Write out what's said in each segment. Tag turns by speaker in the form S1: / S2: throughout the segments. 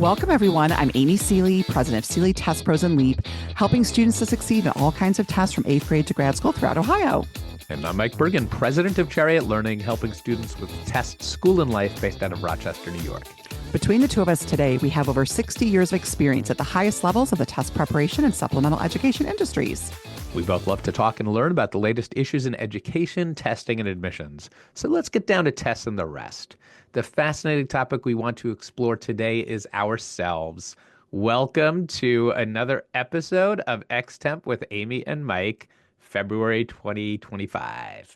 S1: Welcome, everyone. I'm Amy Seeley, president of Seeley Test Pros and Leap, helping students to succeed in all kinds of tests from 8th grade to grad school throughout Ohio.
S2: And I'm Mike Bergen, president of Chariot Learning, helping students with tests, school, and life based out of Rochester, New York.
S1: Between the two of us today, we have over 60 years of experience at the highest levels of the test preparation and supplemental education industries.
S2: We both love to talk and learn about the latest issues in education, testing, and admissions. So let's get down to tests and the rest. The fascinating topic we want to explore today is ourselves. Welcome to another episode of EXTEMP with Amy and Mike, February 2025.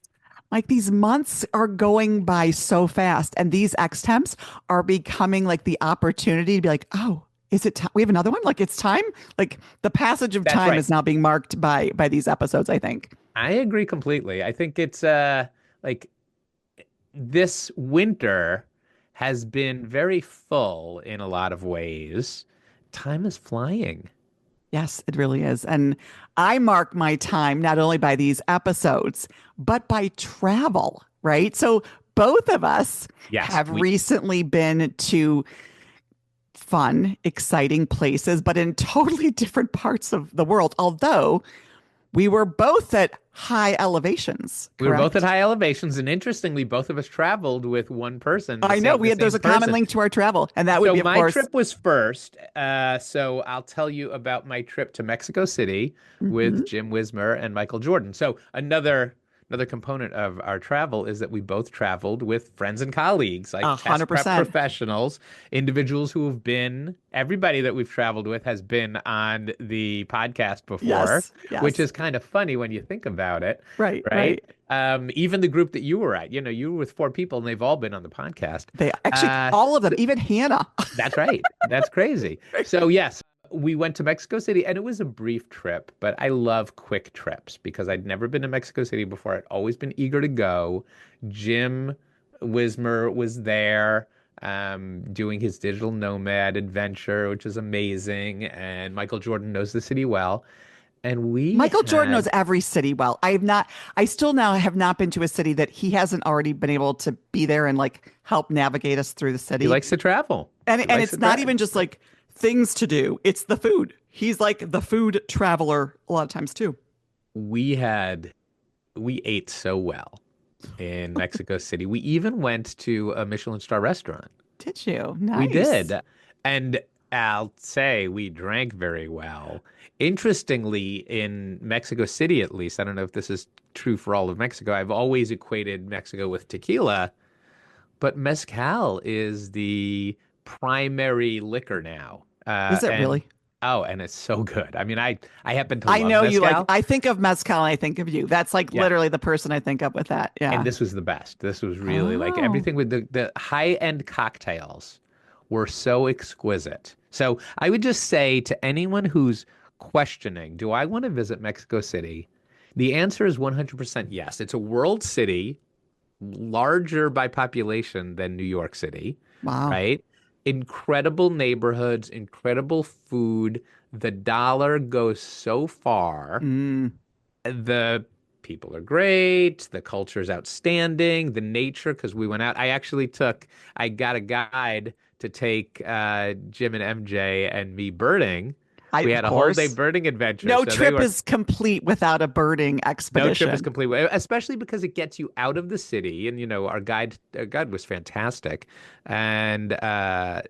S1: Like, these months are going by so fast, and these EXTEMPs are becoming like the opportunity to be like, oh, is it time? We have another one? Like, it's time? Like, the passage of time is now being marked by these episodes, I think.
S2: I agree completely. I think it's like this winter has been very full in a lot of ways. Time is flying.
S1: Yes, it really is. And I mark my time not only by these episodes, but by travel, right? So both of us have recently been to fun, exciting places, but in totally different parts of the world, although we were both at high elevations. Correct?
S2: We were both at high elevations, and interestingly, both of us traveled with one person.
S1: I know there's a common link to our travel, and that would be, of course.
S2: So my trip was first. So I'll tell you about my trip to Mexico City with Jim Wismer and Michael Jordan. So another component of our travel is that we both traveled with friends and colleagues, like 100%. Test prep professionals, individuals who have been, everybody that we've traveled with has been on the podcast before, yes. Which is kind of funny when you think about it.
S1: Right.
S2: Even the group that you were at, you were with 4 people and they've all been on the podcast.
S1: They actually, all of them, even Hannah.
S2: That's right. That's crazy. So yes. We went to Mexico City, and it was a brief trip, but I love quick trips because I'd never been to Mexico City before. I'd always been eager to go. Jim Wismer was there doing his digital nomad adventure, which is amazing, and Michael Jordan knows the city well. And Michael
S1: Jordan knows every city well. I still now have not been to a city that he hasn't already been able to be there and like help navigate us through the city.
S2: He likes to travel.
S1: And it's not even just like things to do. It's the food. He's like the food traveler a lot of times too.
S2: We ate so well in Mexico City. We even went to a Michelin star restaurant.
S1: Did you? Nice.
S2: We did. And I'll say we drank very well. Interestingly, in Mexico City, at least, I don't know if this is true for all of Mexico, I've always equated Mexico with tequila, but mezcal is the primary liquor now.
S1: Is it really?
S2: Oh, and it's so good. I mean, I happen to love
S1: know
S2: mezcal.
S1: You like. I think of mezcal and I think of you. That's like literally the person I think of with that. Yeah.
S2: And this was the best. This was really like everything with the high-end cocktails were so exquisite. So I would just say to anyone who's questioning, do I want to visit Mexico City? The answer is 100% yes. It's a world city, larger by population than New York City.
S1: Wow.
S2: Right? Incredible neighborhoods, incredible food. The dollar goes so far. The people are great. The culture is outstanding. The nature, because we went out. I got a guide to take Jim and MJ and me birding. We had a whole day birding adventure.
S1: No trip is complete without a birding expedition.
S2: No trip is complete, especially because it gets you out of the city. And, our guide was fantastic. And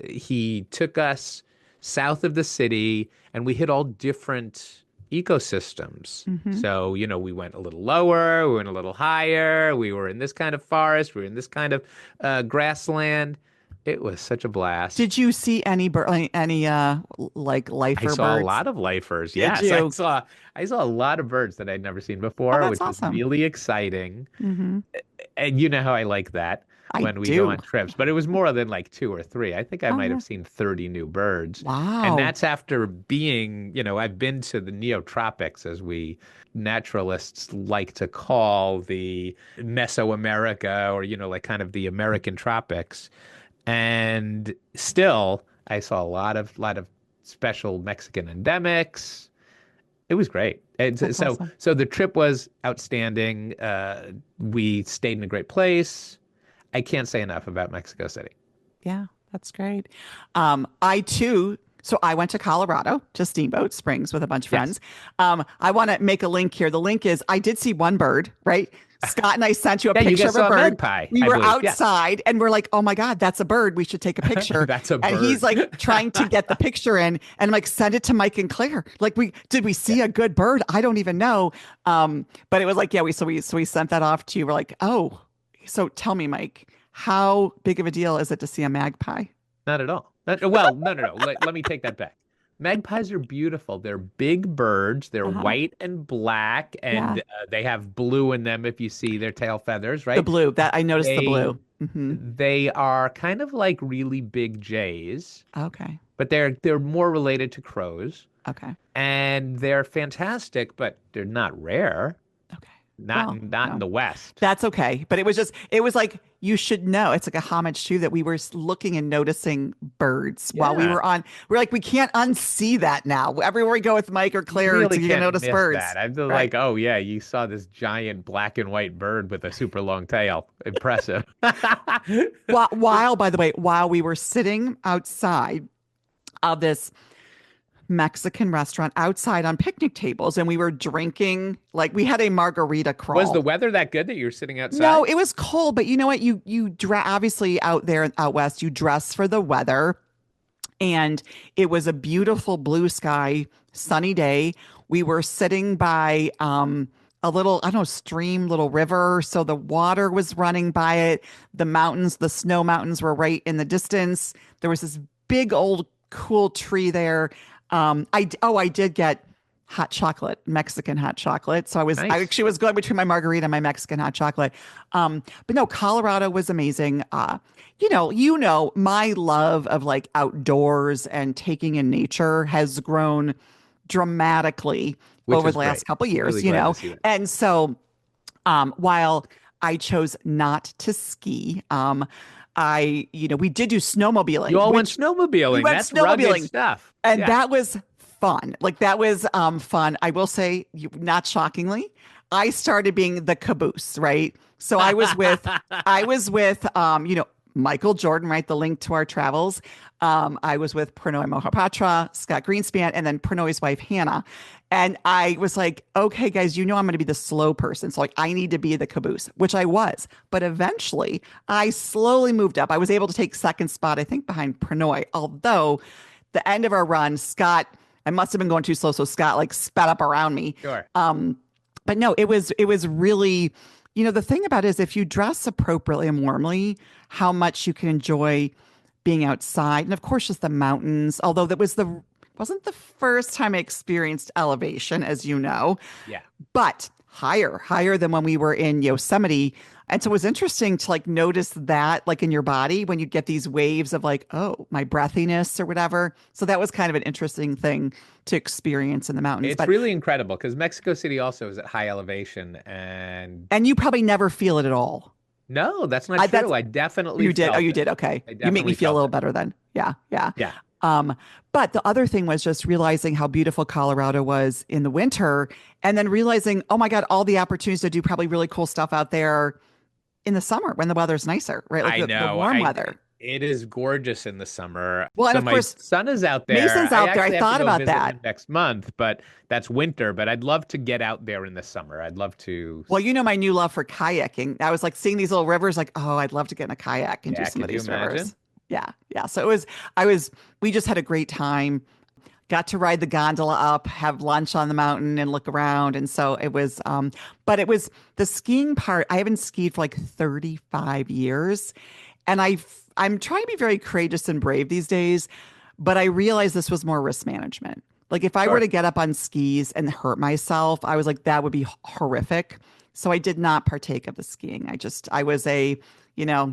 S2: he took us south of the city, and we hit all different ecosystems. So, we went a little lower, we went a little higher. We were in this kind of forest. We were in this kind of grassland. It was such a blast.
S1: Did you see any lifer birds?
S2: I saw a lot of lifers. Yes, I saw a lot of birds that I'd never seen before, which was really exciting. And you know how I like that when we go on trips. But it was more than like 2 or 3. I think I might have seen 30 new birds.
S1: Wow.
S2: And that's after being, I've been to the neotropics, as we naturalists like to call the Mesoamerica, or, like kind of the American tropics. And still, I saw a lot of special Mexican endemics. It was great. And so the trip was outstanding. We stayed in a great place. I can't say enough about Mexico City.
S1: Yeah, That's great. I too, so I went to Colorado to Steamboat Springs with a bunch of
S2: Yes.
S1: friends. I want to make a link here. The link is I did see one bird, right? Scott and I sent you a
S2: Yeah, you
S1: picture
S2: guys
S1: of a
S2: saw a
S1: bird.
S2: magpie,
S1: We
S2: I
S1: were
S2: believe. Yes.
S1: outside and we're like, oh my God, that's a bird. We should take a picture.
S2: That's a
S1: And he's
S2: bird.
S1: like trying to get the picture in. And I'm like, send it to Mike and Claire. Like, did we
S2: Yeah.
S1: see a good bird? I don't even know. But it was like, yeah, we sent that off to you. We're like, oh, so tell me, Mike, how big of a deal is it to see a magpie?
S2: Not at all. Well, no, no, no. Let me take that back. Magpies are beautiful. They're big birds. They're
S1: Uh-huh.
S2: white and black,
S1: Yeah.
S2: and they have blue in them if you see their tail feathers,
S1: The
S2: right?
S1: blue that I noticed the
S2: They
S1: blue. Hmm.
S2: they are kind of like really big jays,
S1: Okay.
S2: but they're more related to crows,
S1: Okay.
S2: and they're fantastic, but they're not rare.
S1: Okay.
S2: Not
S1: Well,
S2: not in
S1: no,
S2: the West.
S1: that's okay. But it was like, you should know. It's like a homage too that we were looking and noticing birds while we
S2: Yeah.
S1: were on. We're like, we can't unsee that now. Everywhere we go with Mike or
S2: You
S1: Claire,
S2: really
S1: you can
S2: can't
S1: notice
S2: miss
S1: birds.
S2: that. I'm just
S1: Right.
S2: like, oh yeah, you saw this giant black and white bird with a super long tail. Impressive.
S1: While, by the way, while we were sitting outside of this Mexican restaurant outside on picnic tables and we were drinking, like we had a margarita
S2: Was the
S1: crawl.
S2: weather that good that you were sitting
S1: No,
S2: outside?
S1: it was cold, but you know what? Obviously out there out west, you dress for the weather, and it was a beautiful blue sky, sunny day. We were sitting by a little, I don't know, stream, little river, so the water was running by it. The mountains, the snow mountains were right in the distance. There was this big old cool tree there. I did get hot chocolate, Mexican hot chocolate. So I
S2: Nice.
S1: actually was going between my margarita and my Mexican hot chocolate. But no, Colorado was amazing. My love of like outdoors and taking in nature has grown dramatically
S2: Which
S1: over
S2: is
S1: the last
S2: great.
S1: couple years,
S2: Really glad to see that.
S1: And so while I chose not to ski, we did do
S2: You
S1: snowmobiling,
S2: all went
S1: which we
S2: snowmobiling.
S1: went
S2: That's rugged
S1: snowmobiling.
S2: stuff.
S1: And
S2: Yeah.
S1: that was fun. Like that was fun. I will say, not shockingly, I started being the caboose, right? So I was with Michael Jordan, right? The link to our travels. I was with Prannoy Mohapatra, Scott Greenspan, and then Prannoy's wife, Hannah. And I was like, okay, guys, I'm going to be the slow person. So like, I need to be the caboose, which I was. But eventually I slowly moved up. I was able to take second spot, I think, behind Prannoy. Although the end of our run, Scott, I must have been going too slow. So Scott like sped up around me.
S2: Sure.
S1: But no, it was really, the thing about it is if you dress appropriately and warmly, how much you can enjoy being outside. And of course, just the mountains, although wasn't the first time I experienced elevation, as you know,
S2: Yeah.
S1: but higher than when we were in Yosemite. And so it was interesting to like notice that like in your body when you get these waves of like, oh, my breathiness or whatever. So that was kind of an interesting thing to experience in the mountains.
S2: It's really incredible because Mexico City also is at high elevation and
S1: And you probably never feel it at all.
S2: no, that's not true. I definitely
S1: You did. Oh,
S2: felt
S1: you
S2: it.
S1: did. Okay.
S2: I
S1: You make me
S2: definitely
S1: feel a
S2: felt
S1: little
S2: it.
S1: better then. Yeah. Yeah.
S2: Yeah.
S1: But the other thing was just realizing how beautiful Colorado was in the winter and then realizing, oh my God, all the opportunities to do probably really cool stuff out there in the summer when the weather's nicer, right? Like
S2: I
S1: the
S2: know.
S1: warm weather.
S2: It is gorgeous in the summer.
S1: Well, and
S2: So
S1: of
S2: my
S1: course,
S2: son is out there.
S1: Mason's out there. I
S2: actually have to
S1: thought
S2: go
S1: about
S2: visit
S1: that.
S2: him next month, but that's winter. But I'd love to get out there in the summer. I'd love to.
S1: Well, my new love for kayaking. I was like seeing these little rivers, like, oh, I'd love to get in a kayak and do
S2: Yeah,
S1: some of
S2: could you
S1: these
S2: imagine?
S1: rivers. Yeah. Yeah. So we just had a great time. Got to ride the gondola up, have lunch on the mountain and look around. And so but it was the skiing part. I haven't skied for like 35 years. And I'm trying to be very courageous and brave these days, but I realized this was more risk management. Like if I were
S2: Sure.
S1: to get up on skis and hurt myself, I was like, that would be horrific. So I did not partake of the skiing. I was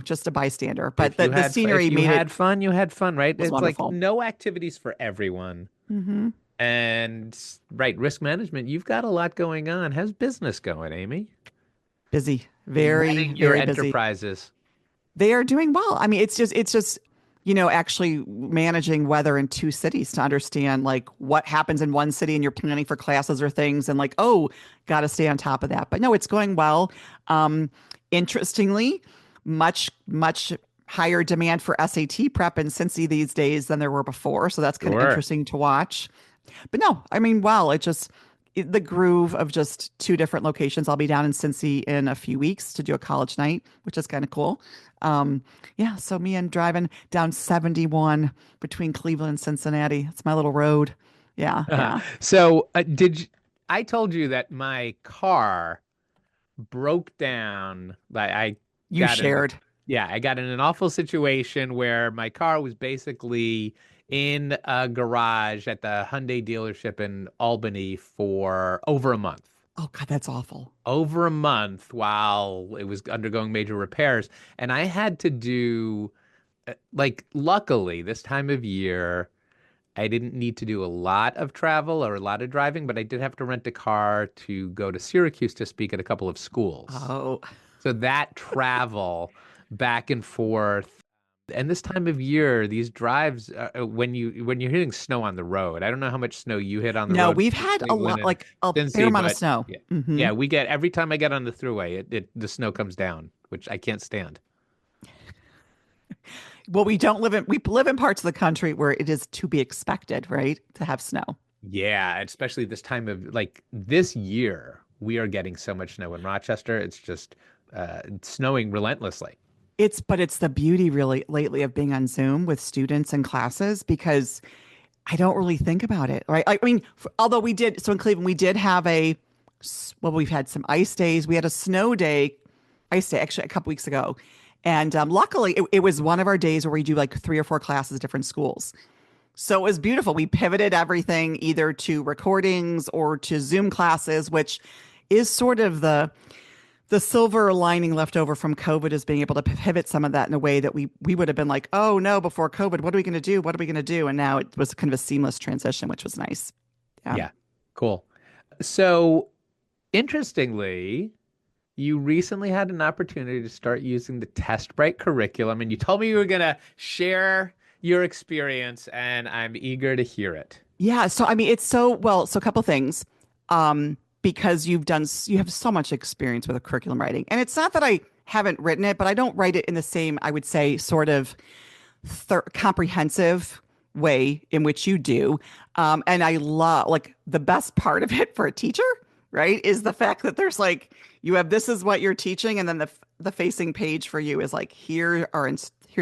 S1: just a bystander. But
S2: If you
S1: the
S2: had
S1: scenery
S2: if you
S1: made
S2: had
S1: it
S2: fun, you had fun, right?
S1: was
S2: It's like
S1: wonderful.
S2: no activities for everyone.
S1: Hmm.
S2: And right, risk management, you've got a lot going on. How's business going, Amy?
S1: Busy, very,
S2: Running your
S1: very busy.
S2: enterprises.
S1: They are doing well. I mean, it's just actually managing weather in two cities to understand like what happens in one city and you're planning for classes or things and like, oh, got to stay on top of that. But no, it's going well. Interestingly, much higher demand for SAT prep in Cincy these days than there were before. So that's kind of
S2: Sure.
S1: interesting to watch. But no, I mean, wow, the groove of just two different locations. I'll be down in Cincy in a few weeks to do a college night, which is kind of cool. Um, yeah, so me and driving down 71 between Cleveland and Cincinnati. It's my little road. Yeah, yeah.
S2: So I told you that my car broke down. Like I
S1: You
S2: got in,
S1: shared.
S2: yeah, I got in an awful situation where my car was basically in a garage at the Hyundai dealership in Albany for over a month.
S1: Oh God, that's awful.
S2: Over a month while it was undergoing major repairs. And I had to do, like, luckily, this time of year, I didn't need to do a lot of travel or a lot of driving, but I did have to rent a car to go to Syracuse to speak at a couple of schools.
S1: Oh,
S2: So that travel back and forth, and this time of year, these drives, when you're hitting snow on the road, I don't know how much snow you hit on the
S1: no,
S2: road
S1: we've
S2: between
S1: had a
S2: Cleveland
S1: lot,
S2: and
S1: like a fair
S2: Cincy,
S1: amount of
S2: but
S1: snow.
S2: yeah,
S1: Hmm.
S2: yeah, we get every time I get on the thruway, the snow comes down, which I can't stand.
S1: Well, we live in parts of the country where it is to be expected, right? To have snow.
S2: Yeah, especially this time of like this year, we are getting so much snow in Rochester. It's just snowing relentlessly.
S1: But it's the beauty really lately of being on Zoom with students and classes because I don't really think about it, right? I mean, although so in Cleveland, we did have we've had some ice days. We had a ice day actually a couple weeks ago. And luckily, it was one of our days where we do like 3 or 4 classes, different schools. So it was beautiful. We pivoted everything either to recordings or to Zoom classes, which is sort of the silver lining left over from COVID is being able to pivot some of that in a way that we would have been like, oh no, before COVID, what are we going to do? What are we going to do? And now it was kind of a seamless transition, which was nice. Yeah.
S2: Yeah, cool. So interestingly, you recently had an opportunity to start using the TestBright curriculum, and you told me you were going to share your experience, and I'm eager to hear it.
S1: Yeah. So, I mean, so a couple things. Because you have so much experience with a curriculum writing. And it's not that I haven't written it, but I don't write it in the same, I would say, sort of comprehensive way in which you do. And I love like the best part of it for a teacher, right, is the fact that there's like this is what you're teaching, and then the facing page for you is like here's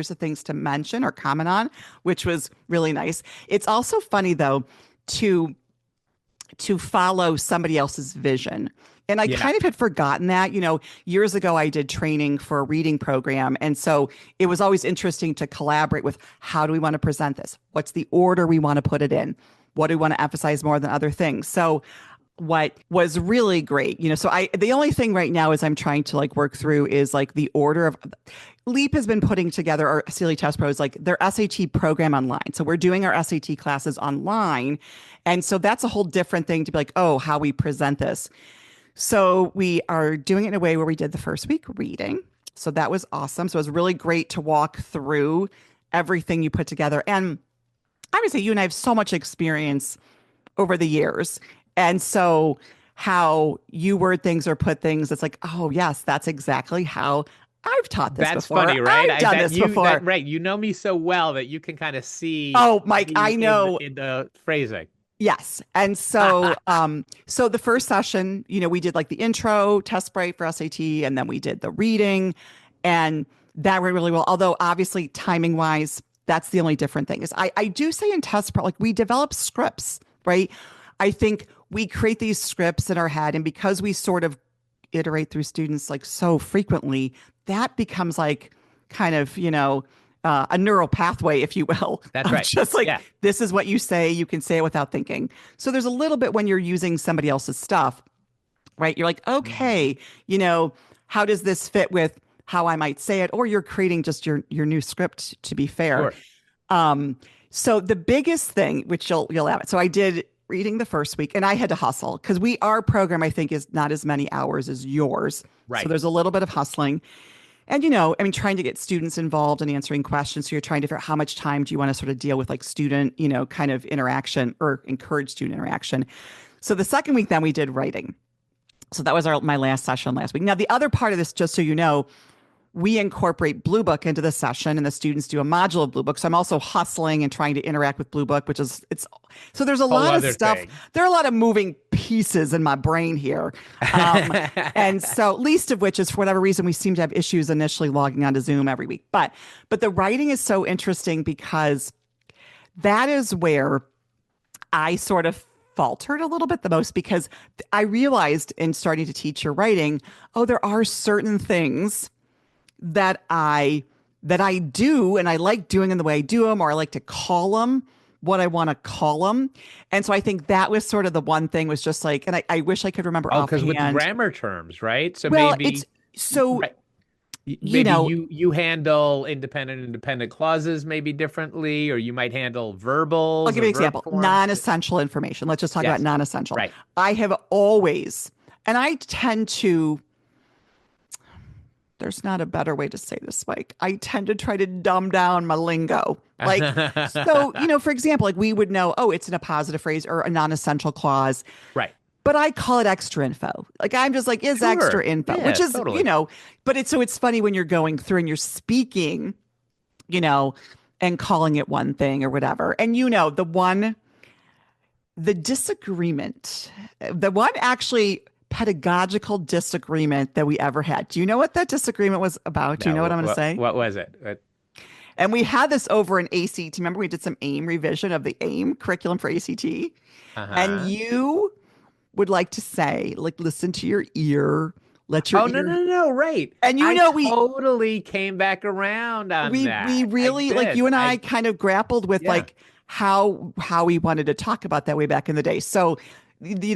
S1: the things to mention or comment on, which was really nice. It's also funny though to follow somebody else's vision. And I
S2: Yeah.
S1: kind of had forgotten that, years ago I did training for a reading program. And so it was always interesting to collaborate with how do we want to present this? What's the order we want to put it in? What do we want to emphasize more than other things? So what was really great, the only thing right now is I'm trying to like work through is like the order of Leap has been putting together, or Sealy Test Pros, like their SAT program online. So we're doing our SAT classes online. And so that's a whole different thing to be like, oh, how we present this. So we are doing it in a way where we did the first week reading. So that was awesome. So it was really great to walk through everything you put together. And obviously, you and I have so much experience over the years. And so how you word things or put things, it's like, oh, yes, that's exactly how I've taught this
S2: That's
S1: before.
S2: funny, right?
S1: I've done this before.
S2: Right. You know me so well that you can kind of see
S1: Oh, Mike,
S2: me
S1: I know.
S2: in the phrasing.
S1: Yes. And so so the first session, we did like the intro, TestBright for SAT, and then we did the reading, and that went really well. Although obviously timing wise, that's the only different thing is I do say in TestBright, like we develop scripts, right? I think we create these scripts in our head, and because we sort of iterate through students like so frequently, that becomes like kind of, a neural pathway, if you will.
S2: That's right.
S1: Just like,
S2: Yeah.
S1: this is what you say, you can say it without thinking. So there's a little bit when you're using somebody else's stuff, right? You're like, okay, how does this fit with how I might say it? Or you're creating just your new script, to be fair.
S2: Sure.
S1: So the biggest thing, which you'll have it. So I did reading the first week, and I had to hustle because our program, I think, is not as many hours as yours.
S2: Right.
S1: So there's a little bit of hustling. And, trying to get students involved and answering questions. So you're trying to figure out how much time do you want to sort of deal with like student, kind of interaction or encourage student interaction. So the second week, then we did writing. So that was my last session last week. Now, the other part of this, just so you know, we incorporate Blue Book into the session and the students do a module of Blue Book. So I'm also hustling and trying to interact with Blue Book, so there's a lot of stuff.
S2: Thing.
S1: There are a lot of moving pieces in my brain here. And so least of which is, for whatever reason, we seem to have issues initially logging onto Zoom every week. But the writing is so interesting because that is where I sort of faltered a little bit the most, because I realized in starting to teach your writing, there are certain things that I do, and I like doing in the way I do them, or I like to call them what I want to call them. And so I think that was sort of the one thing, was just like, and I wish I could remember offhand.
S2: Because with grammar terms, right? So
S1: well,
S2: maybe
S1: it's so.
S2: Right.
S1: You know,
S2: you handle independent clauses maybe differently, or you might handle verbals.
S1: I'll give you an example. Non-essential information. Let's just talk about non-essential.
S2: Right.
S1: I have always, and I tend to, there's not a better way to say this, Mike. I tend to try to dumb down my lingo. Like, so, for example, like we would know, it's in a positive phrase or a non-essential clause.
S2: Right.
S1: But I call it extra info. Like, I'm just like, is extra info, which is,
S2: totally.
S1: But it's funny when you're going through and you're speaking, and calling it one thing or whatever. And the disagreement, the one actually pedagogical disagreement that we ever had. Do you know what that disagreement was about? Do you know what I'm going to say?
S2: What was it?
S1: And we had this over in ACT. Remember, we did some AIM revision of the AIM curriculum for ACT. And you would like to say, like, listen to your ear. Let your ear...
S2: no, right.
S1: And
S2: we totally came back around on that.
S1: We really, like, you and I kind of grappled with like how we wanted to talk about that way back in the day. So,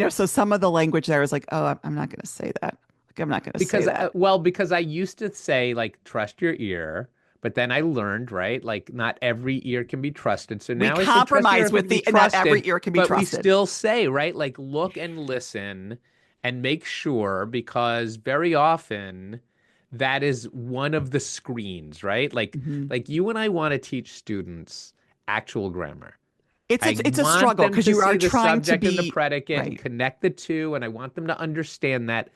S1: so some of the language there was like, I'm not going to say that. Like, I'm not going to say that.
S2: Because I used to say, like, trust your ear. But then I learned, right? Like, not every ear can be trusted. So now
S1: we compromise with not every ear can be trusted.
S2: But we still say, right? Like, look and listen and make sure, because very often that is one of the screens, right? Like, like you and I want to teach students actual grammar.
S1: It's a struggle, because you are trying to be
S2: and the predicate and connect the two, and I want them to understand that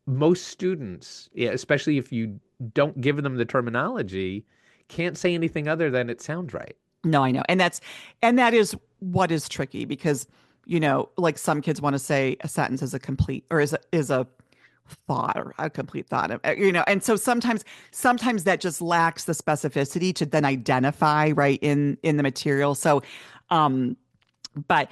S2: most students, especially if you don't give them the terminology, can't say anything other than it sounds right.
S1: No, I know. And that is what is tricky, because, like some kids want to say a sentence is a complete, or is a thought, or a complete thought, and so sometimes that just lacks the specificity to then identify right in the material. So, but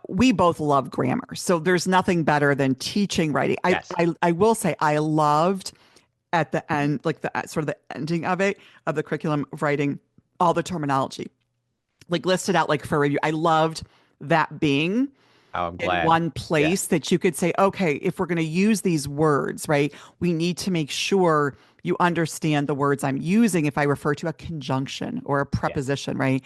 S1: we both love grammar. So there's nothing better than teaching writing.
S2: Yes.
S1: I will say I loved at the end, like the sort of the ending of the curriculum of writing, all the terminology, like listed out, like for review. I loved that being
S2: I'm glad.
S1: in one place that you could say, okay, if we're going to use these words, right, we need to make sure you understand the words I'm using if I refer to a conjunction or a preposition, right?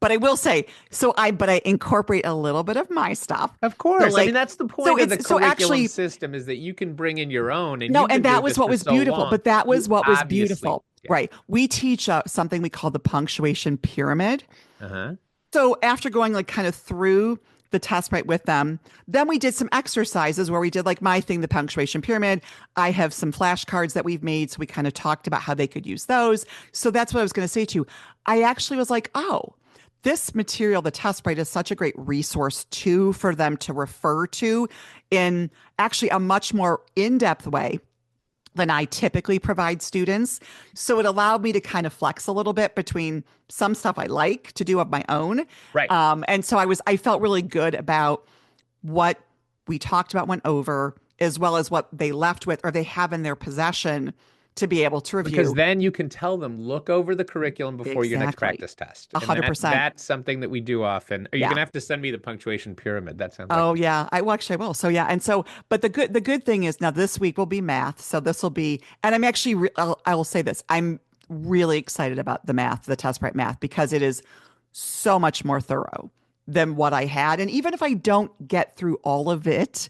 S1: But I will say, but I incorporate a little bit of my stuff.
S2: Of course.
S1: So, like,
S2: I mean, that's the point of the curriculum system, is that you can bring in your own. And
S1: that was what was beautiful.
S2: Long.
S1: But that was what was beautiful.
S2: Yeah.
S1: Right. We teach something we call the punctuation pyramid. So after going like kind of through the TestBright with them, then we did some exercises where we did like my thing, the punctuation pyramid. I have some flashcards that we've made. So we kind of talked about how they could use those. So that's what I was going to say to you. I actually was like, this material, the TestBright, is such a great resource too for them to refer to in actually a much more in-depth way than I typically provide students. So it allowed me to kind of flex a little bit between some stuff I like to do of my own.
S2: Right.
S1: And so I felt really good about what we talked about, went over, as well as what they left with or they have in their possession to be able to review.
S2: Because then you can tell them, look over the curriculum before your next practice test.
S1: 100%.
S2: That's something that we do often. Are you going to have to send me the punctuation pyramid? That sounds
S1: yeah. I will. So yeah. And so, but the good thing is now this week will be math. So this will be, and I'm actually, I will say this, I'm really excited about the TestBright math, because it is so much more thorough than what I had. And even if I don't get through all of it,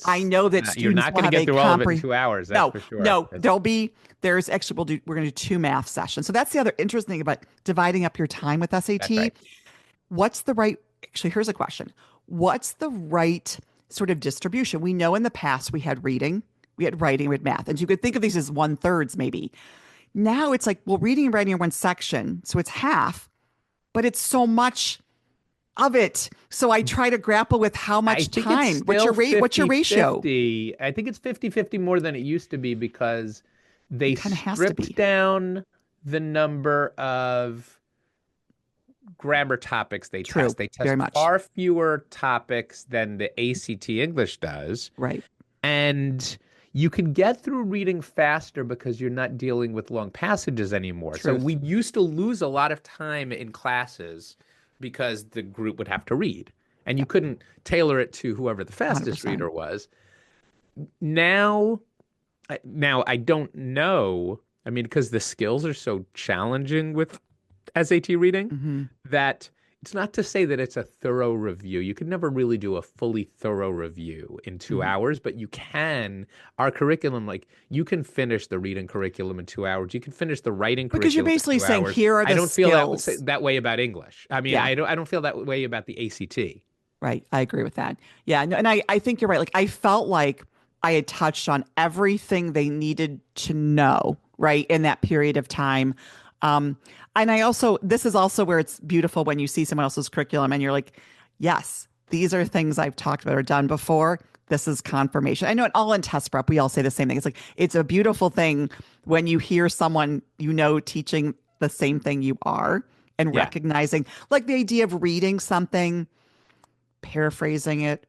S1: I know that students
S2: you're not going to get through all of it in 2 hours. That's for sure.
S1: No, we're going to do 2 math sessions. So that's the other interesting thing about dividing up your time with SAT.
S2: Right.
S1: Here's a question. What's the right sort of distribution? We know in the past we had reading, we had writing, we had math. And you could think of these as 1/3 maybe. Now it's like, well, reading and writing are one section, so it's half, but it's so much of it. So I try to grapple with how
S2: I
S1: much
S2: think it's
S1: time. What's
S2: still
S1: your rate? What's your ratio?
S2: 50-50. I think it's 50-50 more than it used to be because
S1: It
S2: they
S1: kind of has to
S2: stripped
S1: be.
S2: down the number of grammar topics they
S1: True,
S2: test. They
S1: very
S2: test
S1: much.
S2: far fewer topics than the ACT English does.
S1: Right.
S2: And you can get through reading faster because you're not dealing with long passages anymore. So
S1: Truth.
S2: we used to lose a lot of time in classes because the group would have to read. And you
S1: Yep.
S2: couldn't tailor it to whoever the fastest
S1: 100%.
S2: reader was. Now, now I don't know. I mean, because the skills are so challenging with SAT reading
S1: Hmm.
S2: that it's not to say that it's a thorough review. You can never really do a fully thorough review in two
S1: Hmm.
S2: hours, but you can. Our curriculum, like you can finish the reading curriculum in 2 hours. You can finish the writing
S1: Because you're
S2: curriculum in
S1: basically
S2: two
S1: saying,
S2: hours.
S1: here are
S2: I
S1: the
S2: don't feel
S1: skills.
S2: that way about English. I mean,
S1: Yeah.
S2: I don't feel that way about the ACT.
S1: Right. I agree with that. Yeah. No, and I think you're right. Like I felt like I had touched on everything they needed to know, right, in that period of time. Um, and I also, this is also where it's beautiful when you see someone else's curriculum and you're like, yes, these are things I've talked about or done before. This is confirmation. I know it all in test prep. We all say the same thing. It's like, it's a beautiful thing when you hear someone you know teaching the same thing you are and
S2: Yeah.
S1: recognizing, like the idea of reading something, paraphrasing it,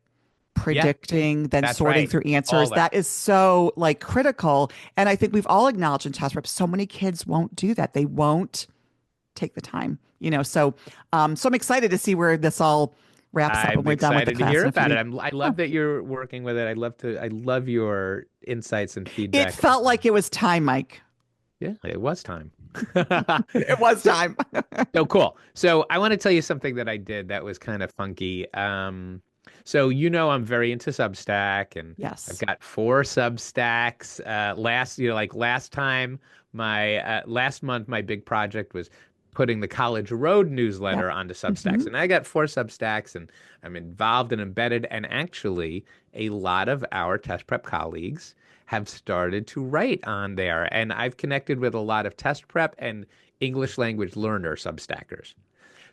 S2: Yeah,
S1: predicting, then
S2: that's
S1: sorting
S2: right.
S1: through
S2: All
S1: answers.
S2: that.
S1: That is so like critical. And I think we've all acknowledged in test prep, so many kids won't do that. They won't take the time, so I'm excited to see where this all wraps up when
S2: I'm
S1: we're done with the
S2: excited to
S1: class
S2: hear
S1: in a few
S2: about it.
S1: weeks.
S2: I
S1: Huh.
S2: love that you're working with it. I love your insights and
S1: It
S2: feedback.
S1: felt like it was time, Mike.
S2: Yeah, it was time.
S1: It was
S2: So,
S1: time.
S2: so cool. So I want to tell you something that I did that was kind of funky. So I'm very into Substack, and I've
S1: Yes.
S2: got 4 Substacks. Like last time, my last month, my big project was putting the College Road
S1: Yep.
S2: newsletter onto
S1: Hmm.
S2: Substacks, and I got 4 Substacks, and I'm involved and embedded. And actually, a lot of our test prep colleagues have started to write on there, and I've connected with a lot of test prep and English language learner Substackers.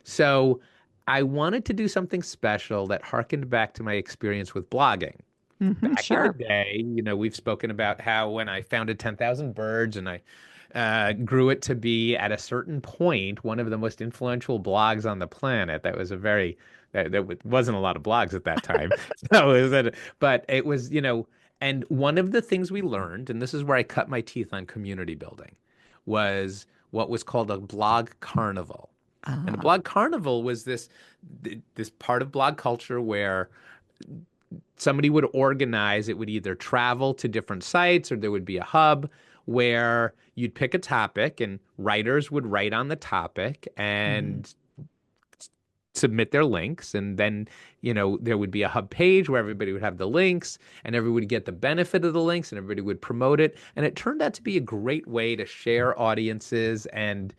S2: So I wanted to do something special that harkened back to my experience with blogging.
S1: Hmm.
S2: Back in the
S1: Sure.
S2: day, we've spoken about how when I founded 10,000 Birds and I grew it to be at a certain point one of the most influential blogs on the planet. That was a very that wasn't a lot of blogs at that time. So but it was, and one of the things we learned, and this is where I cut my teeth on community building, was what was called a blog carnival. And a
S1: Ah.
S2: blog carnival was this part of blog culture where somebody would organize, it would either travel to different sites or there would be a hub where you'd pick a topic and writers would write on the topic
S1: Mhm.
S2: and submit their links. And then, there would be a hub page where everybody would have the links and everybody would get the benefit of the links and everybody would promote it. And it turned out to be a great way to share audiences and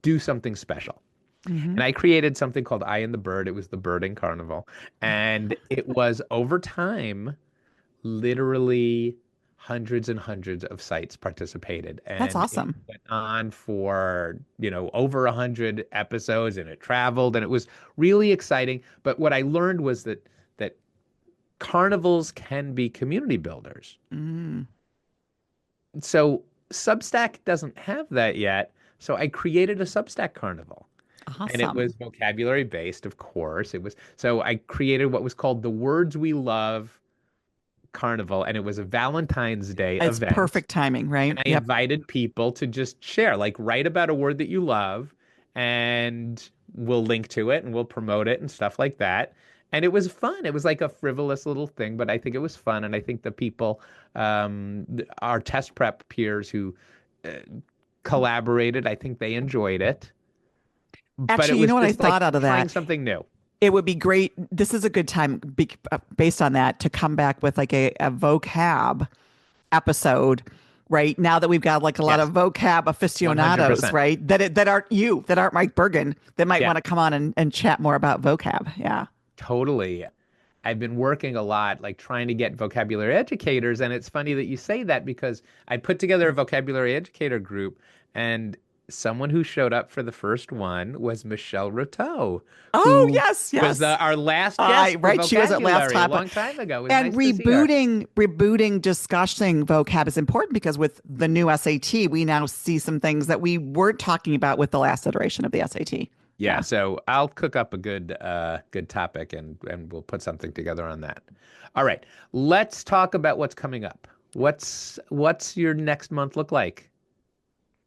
S2: do something special.
S1: Mhm.
S2: And I created something called I and the Bird. It was the Birding Carnival. And it was over time, literally hundreds and hundreds of sites participated.
S1: That's
S2: And it
S1: awesome.
S2: went on for, over 100 episodes, and it traveled and it was really exciting. But what I learned was that carnivals can be community builders.
S1: Mm.
S2: So Substack doesn't have that yet. So I created a Substack carnival. And it
S1: Awesome.
S2: was vocabulary based, of course. It was so I created what was called the Words We Love Carnival, and it was a Valentine's Day
S1: It's
S2: event.
S1: perfect timing, right?
S2: And I
S1: Yep.
S2: invited people to just share, like write about a word that you love, and we'll link to it and we'll promote it and stuff like that. And it was fun. It was like a frivolous little thing, but I think it was fun. And I think the people, our test prep peers who uh, collaborated, I think they enjoyed it. But it
S1: Actually, you
S2: was
S1: know what I
S2: just like
S1: thought out of
S2: trying
S1: that?
S2: something new.
S1: It would be great. This is a good time based on that to come back with like a vocab episode, right? Now that we've got like a lot of
S2: Yes,
S1: vocab aficionados,
S2: 100%.
S1: right? That aren't Mike Bergen, that might
S2: Yeah,
S1: want to come on and chat more about vocab. Yeah.
S2: totally. I've been working a lot, like trying to get vocabulary educators. And it's funny that you say that because I put together a vocabulary educator group And someone who showed up for the first one was Michelle Roteau,
S1: Oh,
S2: who
S1: yes,
S2: was
S1: yes.
S2: our last guest for
S1: Right, she was at last
S2: vocabulary
S1: time.
S2: a long time ago. It was
S1: And
S2: nice to see her.
S1: rebooting discussing vocab is important because with the new SAT, we now see some things that we weren't talking about with the last iteration of the SAT.
S2: Yeah, so I'll cook up a good topic and we'll put something together on that. All right, let's talk about what's coming up. What's your next month look like?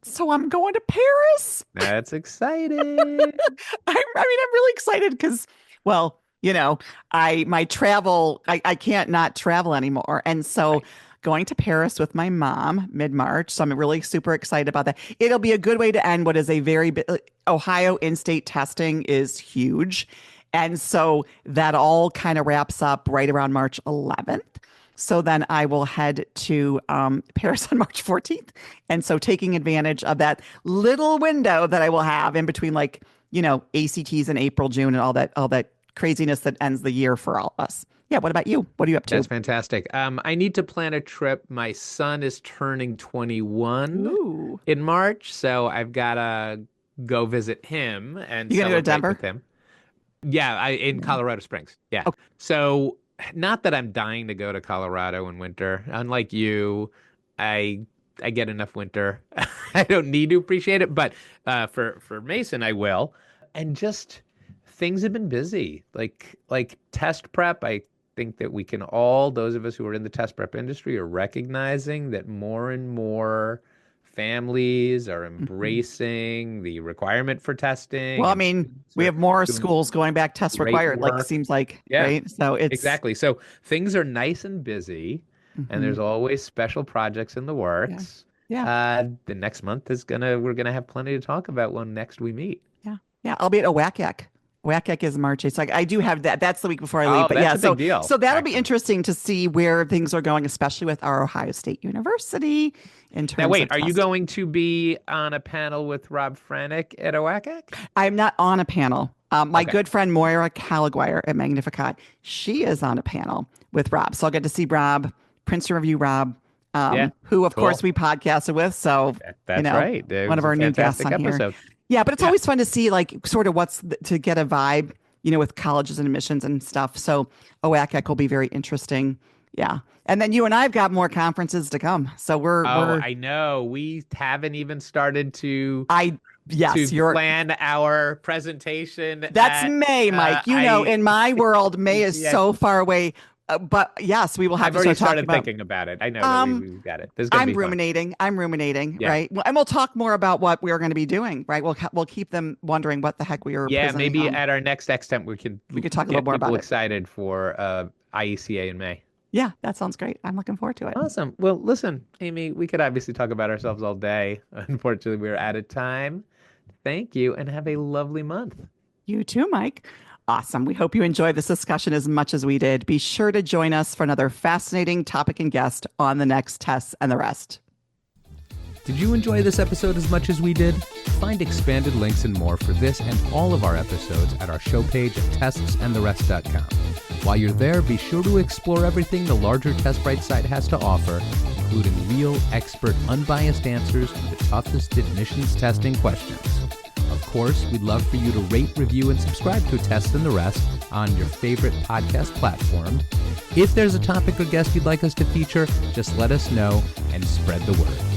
S1: So I'm going to Paris.
S2: That's exciting.
S1: I'm really excited because, well, my travel, I can't not travel anymore. And so going to Paris with my mom mid-March. So I'm really super excited about that. It'll be a good way to end what is a very big, Ohio in-state testing is huge. And so that all kind of wraps up right around March 11th. So then I will head to Paris on March 14th. And so taking advantage of that little window that I will have in between ACTs in April, June, and all that craziness that ends the year for all of us. Yeah. What about you? What are you up to?
S2: That's fantastic. I need to plan a trip. My son is turning 21 in March, so I've got to go visit him and
S1: you gonna go to Denver
S2: with him. Yeah, in Colorado Springs. Yeah.
S1: Okay.
S2: So not that I'm dying to go to Colorado in winter. Unlike you, I get enough winter. I don't need to appreciate it, but for Mason, I will. And just things have been busy. Like test prep, I think that we can all, those of us who are in the test prep industry, are recognizing that more and more families are embracing the requirement for testing.
S1: Well, I mean, we have more schools going back test required, seems like, right? So it's
S2: exactly. So things are nice and busy, and there's always special projects in the works.
S1: Yeah.
S2: The next month we're gonna have plenty to talk about when next we meet.
S1: Yeah. Yeah. I'll be at OWACAC. WACAC is March 8th. So I do have that. That's the week before I leave.
S2: But that's a big deal.
S1: So that'll be interesting to see where things are going, especially with our Ohio State University in terms
S2: Now, wait,
S1: of
S2: are you
S1: testing.
S2: going to be on a panel with Rob Franick at OWACAC?
S1: I'm not on a panel. My good friend Moira Calliguire at Magnificat, she is on a panel with Rob. So I'll get to see Rob, Princeton Review Rob, who, of course, we podcasted with. So
S2: that's right.
S1: One of our new guests on here. Yeah, but it's always fun to see sort of to get a vibe, with colleges and admissions and stuff. So OACAC will be very interesting. Yeah. And then you and I have got more conferences to come. So we're
S2: I know. We haven't even started to plan our presentation.
S1: That's May, Mike. In my world, May is so far away. But yes, we will have
S2: I've already started thinking about it. I know that we've got it.
S1: I'm ruminating, right? And we'll talk more about what we're going to be doing, right? We'll keep them wondering what the heck we are.
S2: Yeah, maybe at our next EXTEMP we could
S1: talk a little more about it.
S2: Excited for IECA in May.
S1: Yeah, that sounds great. I'm looking forward to it.
S2: Awesome. Well, listen, Amy, we could obviously talk about ourselves all day. Unfortunately, we're out of time. Thank you, and have a lovely month.
S1: You too, Mike. Awesome. We hope you enjoyed this discussion as much as we did. Be sure to join us for another fascinating topic and guest on the next Tests and the Rest.
S3: Did you enjoy this episode as much as we did? Find expanded links and more for this and all of our episodes at our show page at testsandtherest.com. While you're there, be sure to explore everything the larger TestBright site has to offer, including real, expert, unbiased answers to the toughest admissions testing questions. Of course, we'd love for you to rate, review, and subscribe to Test and the Rest on your favorite podcast platform. If there's a topic or guest you'd like us to feature, just let us know and spread the word.